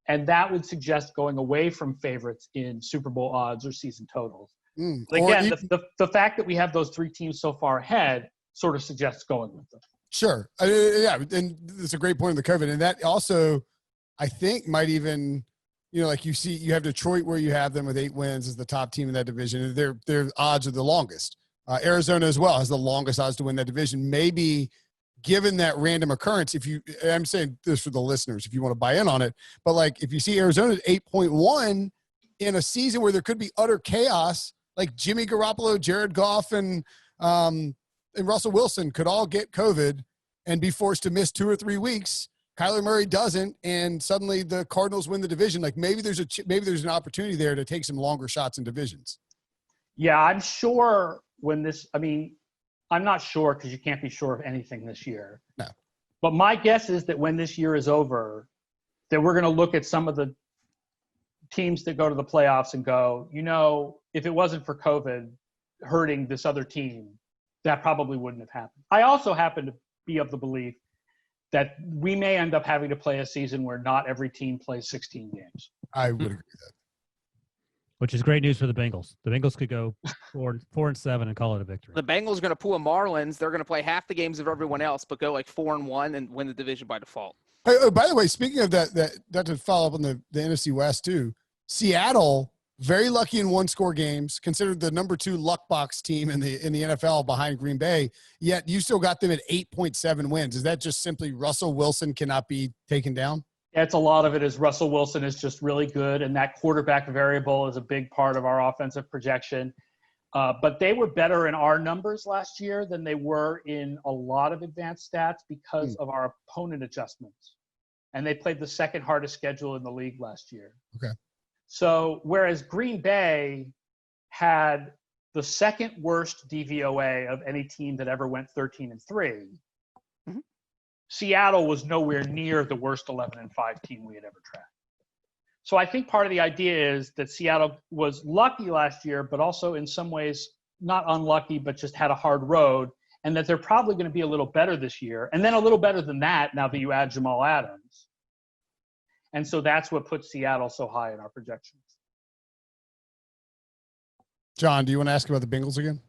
And that would suggest going away from favorites in Super Bowl odds or season totals. Again, the fact that we have those three teams so far ahead sort of suggests going with them. Sure. Yeah, and that's a great point in the COVID. And that also, I think, might even, like you have Detroit where you have them with 8 wins as the top team in that division. Their odds are the longest. Arizona as well has the longest odds to win that division. Maybe given that random occurrence, I'm saying this for the listeners, if you want to buy in on it, but like if you see Arizona at 8.1 in a season where there could be utter chaos, like Jimmy Garoppolo, Jared Goff, and Russell Wilson could all get COVID and be forced to miss 2 or 3 weeks. Kyler Murray doesn't, and suddenly the Cardinals win the division. Like maybe there's an opportunity there to take some longer shots in divisions. Yeah, I'm sure I'm not sure because you can't be sure of anything this year. No. But my guess is that when this year is over, that we're going to look at some of the teams that go to the playoffs and go, if it wasn't for COVID hurting this other team, that probably wouldn't have happened. I also happen to be of the belief that we may end up having to play a season where not every team plays 16 games. I would agree with that. Which is great news for the Bengals. The Bengals could go 4-7 and call it a victory. The Bengals are going to pull a Marlins. They're going to play half the games of everyone else, but go like 4-1 and win the division by default. Oh, by the way, speaking of that to follow up on the NFC West too, Seattle, very lucky in 1-score games, considered the number 2 luck box team in the NFL behind Green Bay, yet you still got them at 8.7 wins. Is that just simply Russell Wilson cannot be taken down? It's a lot of it is Russell Wilson is just really good, and that quarterback variable is a big part of our offensive projection. But they were better in our numbers last year than they were in a lot of advanced stats because of our opponent adjustments. And they played the second hardest schedule in the league last year. Okay. So whereas Green Bay had the second worst DVOA of any team that ever went 13-3, Seattle was nowhere near the worst 11-5 team we had ever tracked. So I think part of the idea is that Seattle was lucky last year, but also in some ways not unlucky, but just had a hard road, and that they're probably going to be a little better this year, and then a little better than that now that you add Jamal Adams. And so that's what puts Seattle so high in our projections. John, do you want to ask about the Bengals again?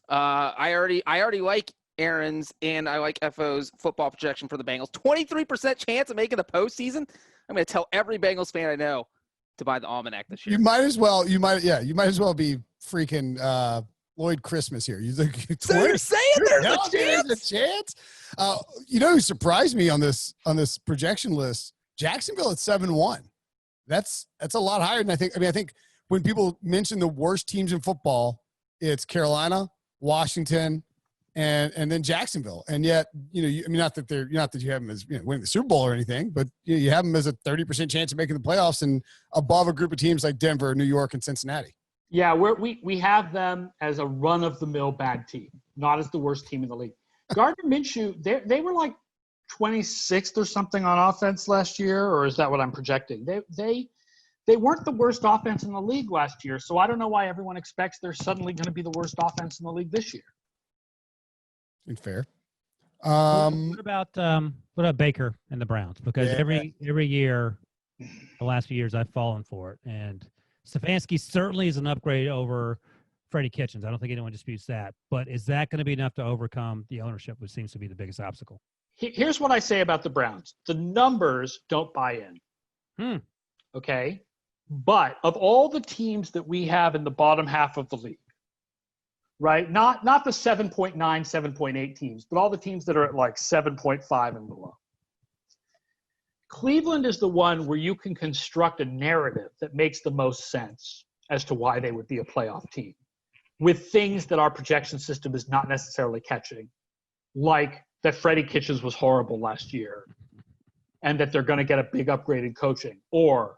I already like Aaron's and I like FO's football projection for the Bengals. 23% chance of making the postseason. I'm going to tell every Bengals fan I know to buy the Almanac this year. You might as well be freaking Lloyd Christmas here. You think so you're saying there's a chance? Who surprised me on this projection list? Jacksonville at 7-1. that's a lot higher than I think. I mean, I think when people mention the worst teams in football, it's Carolina, Washington, and then Jacksonville. And yet, not that you have them as winning the Super Bowl or anything, but you have them as a 30% chance of making the playoffs and above a group of teams like Denver, New York, and Cincinnati. Yeah, we have them as a run-of-the-mill bad team, not as the worst team in the league. Gardner Minshew, they were like 26th or something on offense last year, or is that what I'm projecting? They weren't the worst offense in the league last year, so I don't know why everyone expects they're suddenly going to be the worst offense in the league this year. Fair. What about Baker and the Browns? Because every year, the last few years, I've fallen for it, and Stefanski certainly is an upgrade over Freddie Kitchens. I don't think anyone disputes that. But is that going to be enough to overcome the ownership, which seems to be the biggest obstacle? Here's what I say about the Browns. The numbers don't buy in. Okay? But of all the teams that we have in the bottom half of the league, right? Not the 7.9, 7.8 teams, but all the teams that are at like 7.5 and below. Cleveland is the one where you can construct a narrative that makes the most sense as to why they would be a playoff team with things that our projection system is not necessarily catching, like that Freddie Kitchens was horrible last year and that they're going to get a big upgrade in coaching, or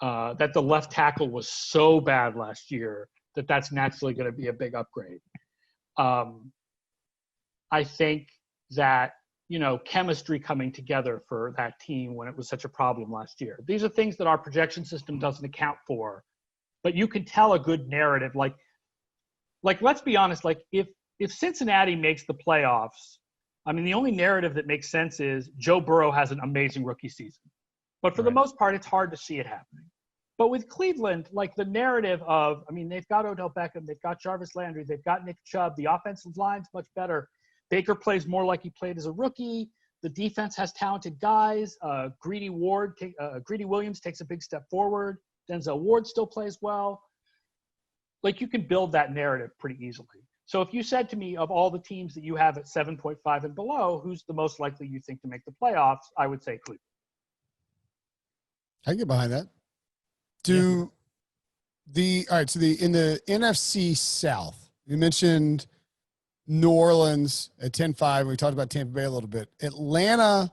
that the left tackle was so bad last year that that's naturally going to be a big upgrade. I think that, chemistry coming together for that team when it was such a problem last year. These are things that our projection system doesn't account for, but you can tell a good narrative. Like let's be honest, like if Cincinnati makes the playoffs, I mean, the only narrative that makes sense is Joe Burrow has an amazing rookie season. But for the most part, it's hard to see it happening. But with Cleveland, like the narrative of, I mean, they've got Odell Beckham, they've got Jarvis Landry, they've got Nick Chubb, the offensive line's much better. Baker plays more like he played as a rookie. The defense has talented guys. Greedy Williams takes a big step forward. Denzel Ward still plays well. Like, you can build that narrative pretty easily. So if you said to me, of all the teams that you have at 7.5 and below, who's the most likely you think to make the playoffs, I would say Cleveland. I can get behind that. In the NFC South, you mentioned New Orleans at 10-5. We talked about Tampa Bay a little bit. Atlanta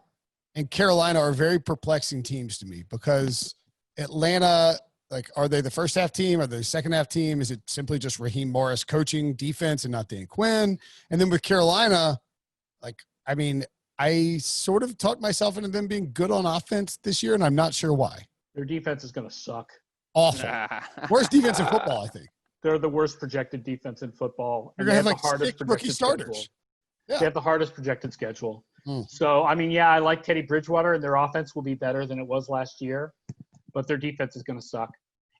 and Carolina are very perplexing teams to me because Atlanta, like, are they the first half team? Are they the second half team? Is it simply just Raheem Morris coaching defense and not Dan Quinn? And then with Carolina, like, I mean, I sort of talked myself into them being good on offense this year, and I'm not sure why. Their defense is going to suck. Awful. Worst defense in football, I think. They're the worst projected defense in football. You're going to have like 6 rookie starters. Yeah. They have the hardest projected schedule. So, I mean, yeah, I like Teddy Bridgewater, and their offense will be better than it was last year, but their defense is going to suck.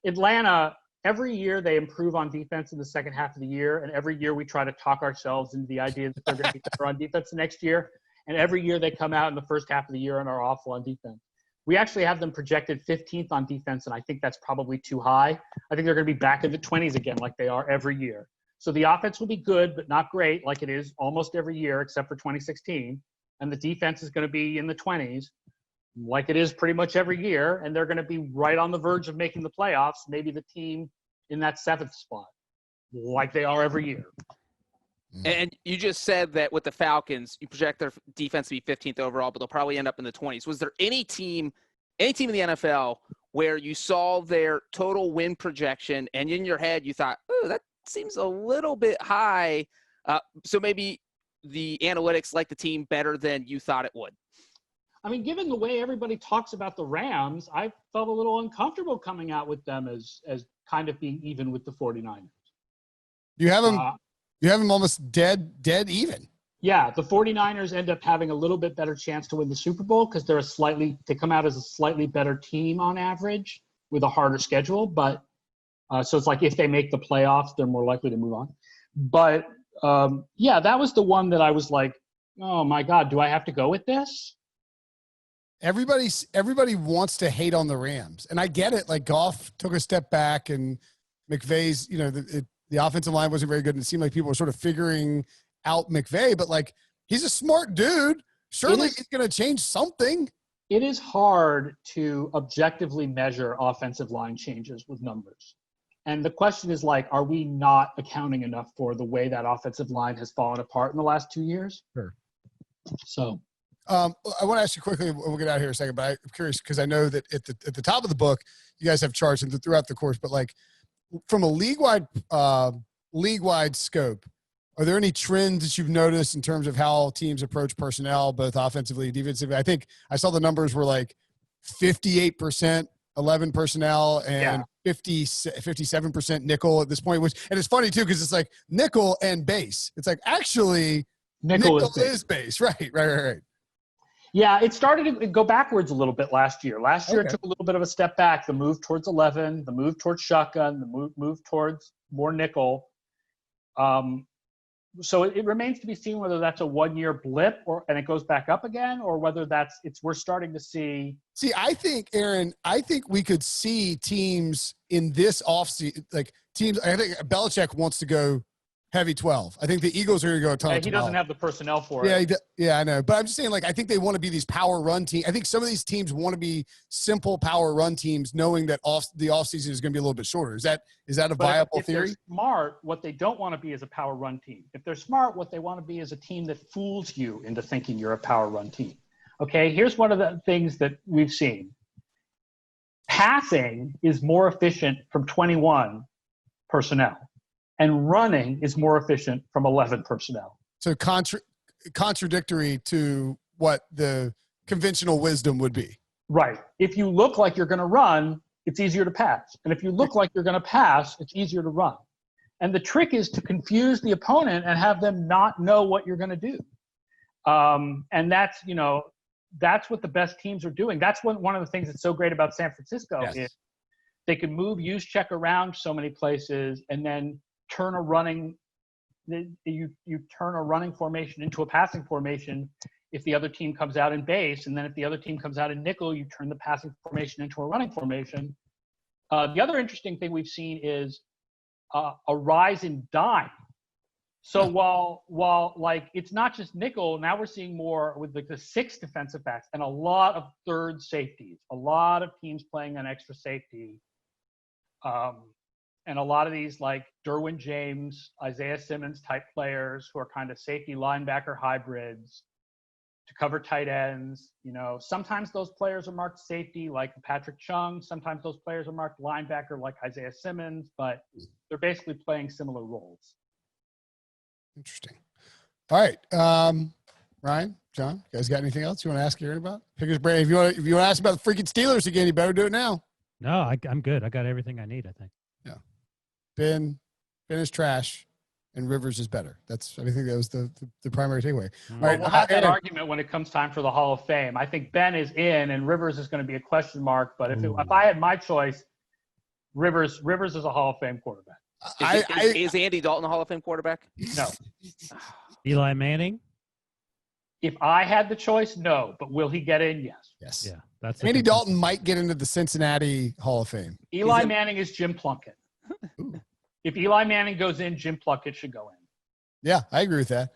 Atlanta, every year they improve on defense in the second half of the year, and every year we try to talk ourselves into the idea that they're going to be better on defense the next year, and every year they come out in the first half of the year and are awful on defense. We actually have them projected 15th on defense, and I think that's probably too high. I think they're going to be back in the 20s again like they are every year. So the offense will be good but not great like it is almost every year except for 2016, and the defense is going to be in the 20s like it is pretty much every year, and they're going to be right on the verge of making the playoffs, maybe the team in that 7th spot like they are every year. And you just said that with the Falcons, you project their defense to be 15th overall, but they'll probably end up in the 20s. Was there any team in the NFL where you saw their total win projection and in your head you thought, oh, that seems a little bit high, so maybe the analytics like the team better than you thought it would? I mean, given the way everybody talks about the Rams, I felt a little uncomfortable coming out with them as kind of being even with the 49ers. You have them almost dead even. Yeah, the 49ers end up having a little bit better chance to win the Super Bowl because they come out as a slightly better team on average with a harder schedule. But so it's like if they make the playoffs, they're more likely to move on. But yeah, that was the one that I was like, oh my God, do I have to go with this? Everybody wants to hate on the Rams, and I get it. Like, Goff took a step back, and McVay's, the offensive line wasn't very good, and it seemed like people were sort of figuring out McVay. But like, he's a smart dude. Surely he's going to change something. it is hard to objectively measure offensive line changes with numbers. And the question is like, are we not accounting enough for the way that offensive line has fallen apart in the last 2 years? Sure. So I want to ask you quickly, we'll get out of here in a second, but I'm curious because I know that at the top of the book, you guys have charts and throughout the course, but like from a league-wide scope, are there any trends that you've noticed in terms of how teams approach personnel, both offensively and defensively? I think I saw the numbers were like 58% 11 personnel and 57% nickel at this point, and it's funny too, because it's like nickel and base. It's like actually nickel is base. Right. Yeah, it started to go backwards a little bit last year. Last year, It took a little bit of a step back. The move towards 11, the move towards shotgun, the move towards more nickel. So it remains to be seen whether that's a 1 year blip and it goes back up again, or whether we're starting to see. See, I think, Aaron, we could see teams in this offseason, like teams. I think Belichick wants to go heavy 12. I think the Eagles are going to go a ton of 12. He doesn't have the personnel for it. Yeah, I know. But I'm just saying, like, I think they want to be these power run teams. I think some of these teams want to be simple power run teams, knowing that the offseason is going to be a little bit shorter. Is that a viable theory? If they're smart, what they don't want to be is a power run team. If they're smart, what they want to be is a team that fools you into thinking you're a power run team. Okay, here's one of the things that we've seen. Passing is more efficient from 21 personnel, and running is more efficient from 11 personnel. So contradictory to what the conventional wisdom would be. Right. If you look like you're going to run, it's easier to pass. And if you look like you're going to pass, it's easier to run. And the trick is to confuse the opponent and have them not know what you're going to do. And that's what the best teams are doing. That's one of the things that's so great about San Francisco is they can move use check around so many places and then turn a running formation into a passing formation if the other team comes out in base, and then if the other team comes out in nickel, you turn the passing formation into a running formation. The other interesting thing we've seen is a rise in dime. So while like it's not just nickel, now we're seeing more with like the 6 defensive backs and a lot of third safeties, a lot of teams playing an extra safety. And a lot of these like Derwin James, Isaiah Simmons type players who are kind of safety linebacker hybrids to cover tight ends. Sometimes those players are marked safety like Patrick Chung. Sometimes those players are marked linebacker like Isaiah Simmons, but they're basically playing similar roles. Interesting. All right. Ryan, John, you guys got anything else you want to ask Aaron about? Pick his brain. If you want to ask about the freaking Steelers again, you better do it now. No, I'm good. I got everything I need, I think. Yeah. Ben is trash, and Rivers is better. I think that was the primary takeaway. All right, we'll have that argument when it comes time for the Hall of Fame. I think Ben is in, and Rivers is going to be a question mark. But if I had my choice, Rivers is a Hall of Fame quarterback. Is Andy Dalton a Hall of Fame quarterback? No. Eli Manning? If I had the choice, no. But will he get in? Yes. Yes. Yeah. That's Andy Dalton might get into the Cincinnati Hall of Fame. Eli Manning is Jim Plunkett. If Eli Manning goes in, Jim Plunkett should go in. Yeah, I agree with that.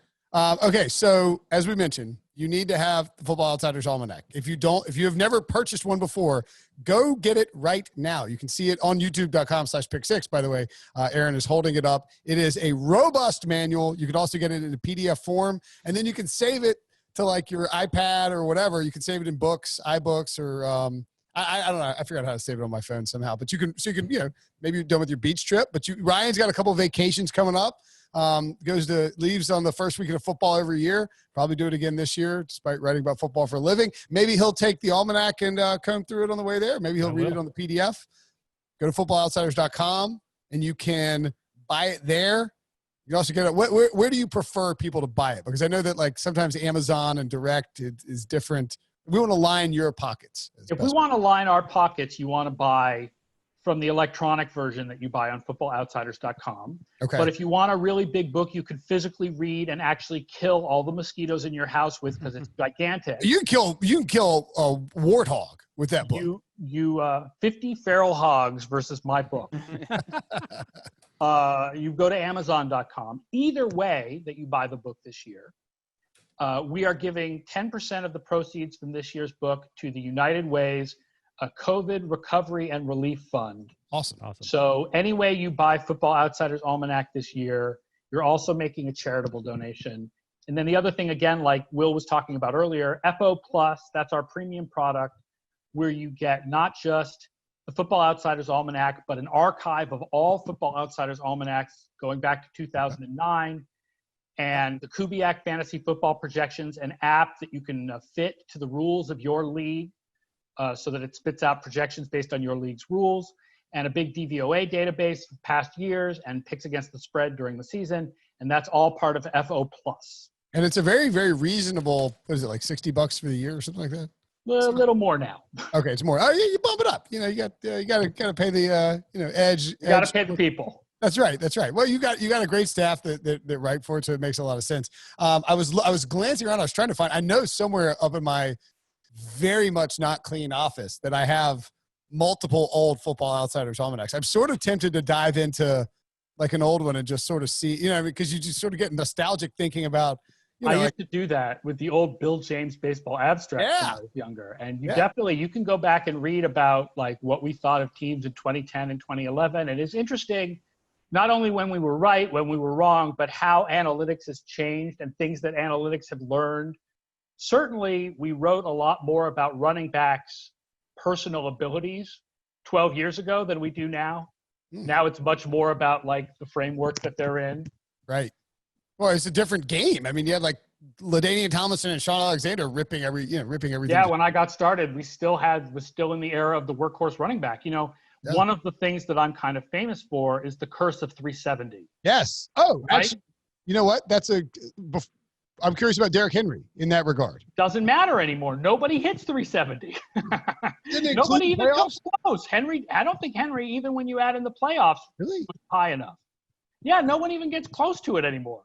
Okay, so as we mentioned, you need to have the Football Outsiders Almanac. If you have never purchased one before, go get it right now. You can see it on youtube.com/pick6, by the way. Aaron is holding it up. It is a robust manual. You can also get it in a PDF form, and then you can save it to like your iPad or whatever. You can save it in books, iBooks, or I don't know. I figured out how to save it on my phone somehow. But you can maybe you're done with your beach trip. But Ryan's got a couple of vacations coming up. Leaves on the first weekend of football every year. Probably do it again this year, despite writing about football for a living. Maybe he'll take the Almanac and comb through it on the way there. Maybe he'll read it on the PDF. Go to footballoutsiders.com and you can buy it there. You can also get it. Where do you prefer people to buy it? Because I know that like sometimes Amazon and Direct is different. We want to line your pockets. If we want to line our pockets, you want to buy from the electronic version that you buy on footballoutsiders.com. Okay. But if you want a really big book you can physically read and actually kill all the mosquitoes in your house with because it's gigantic. You can kill a warthog with that book. 50 feral hogs versus my book. You go to amazon.com. Either way that you buy the book this year, we are giving 10% of the proceeds from this year's book to the United Way's COVID Recovery and Relief Fund. Awesome. So any way you buy Football Outsiders Almanac this year, you're also making a charitable donation. And then the other thing, again, like Will was talking about earlier, FO Plus, that's our premium product where you get not just the Football Outsiders Almanac, but an archive of all Football Outsiders Almanacs going back to 2009, and the Kubiak Fantasy Football Projections, an app that you can fit to the rules of your league so that it spits out projections based on your league's rules, and a big DVOA database of past years and picks against the spread during the season. And that's all part of FO Plus. And it's a very, very reasonable, what is it, like $60 for the year or something like that? A little more now. Okay, it's more. Oh, yeah, you bump it up. You got to pay the edge. You got to pay the people. That's right. Well, you got a great staff that write for it, so it makes a lot of sense. I was glancing around. I was trying to find. I know somewhere up in my very much not clean office that I have multiple old Football Outsiders almanacs. I'm sort of tempted to dive into like an old one and just sort of see, because you just sort of get nostalgic thinking about. I used to do that with the old Bill James baseball abstract when I was younger. And you can go back and read about like what we thought of teams in 2010 and 2011. And it's interesting, not only when we were right, when we were wrong, but how analytics has changed and things that analytics have learned. Certainly, we wrote a lot more about running backs' personal abilities 12 years ago than we do now. Now it's much more about like the framework that they're in. Right. Well, it's a different game. I mean, you had like LaDainian Tomlinson and Sean Alexander ripping everything. Yeah, when I got started, was still in the era of the workhorse running back. One of the things that I'm kind of famous for is the curse of 370. Yes. Oh, right? actually, you know what? I'm curious about Derrick Henry in that regard. Doesn't matter anymore. Nobody hits 370. Nobody even comes close. I don't think Henry, even when you add in the playoffs, really was high enough. Yeah, no one even gets close to it anymore.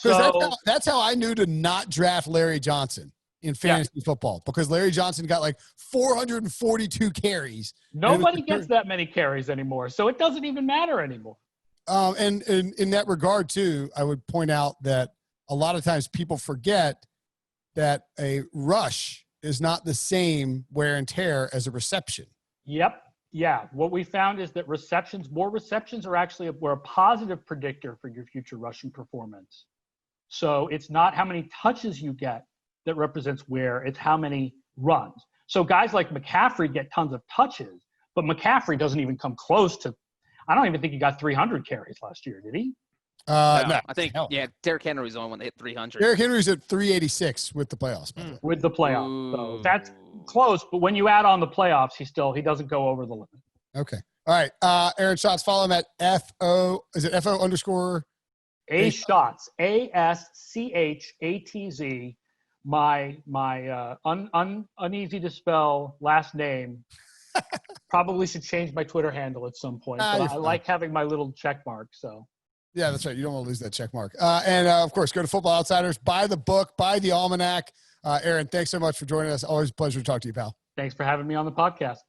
Because that's how I knew to not draft Larry Johnson in fantasy football, because Larry Johnson got like 442 carries. Nobody gets that many carries anymore, so it doesn't even matter anymore. And in that regard, too, I would point out that a lot of times people forget that a rush is not the same wear and tear as a reception. Yep. Yeah. What we found is that more receptions were a positive predictor for your future rushing performance. So it's not how many touches you get that represents wear, it's how many runs. So guys like McCaffrey get tons of touches, but McCaffrey doesn't even come close to, I don't even think he got 300 carries last year, did he? No. I think, Derrick Henry's the only one that hit 300. Derrick Henry's at 386 with the playoffs. With the playoffs. So that's close, but when you add on the playoffs, he doesn't go over the limit. Okay. All right. Aaron Schatz, follow him at FO _ A Schatz, ASCHATZ. My uneasy to spell last name. Probably should change my Twitter handle at some point. But I like having my little check mark. So. Yeah, that's right. You don't want to lose that check mark. And of course, go to Football Outsiders, buy the book, buy the almanac. Aaron, thanks so much for joining us. Always a pleasure to talk to you, pal. Thanks for having me on the podcast.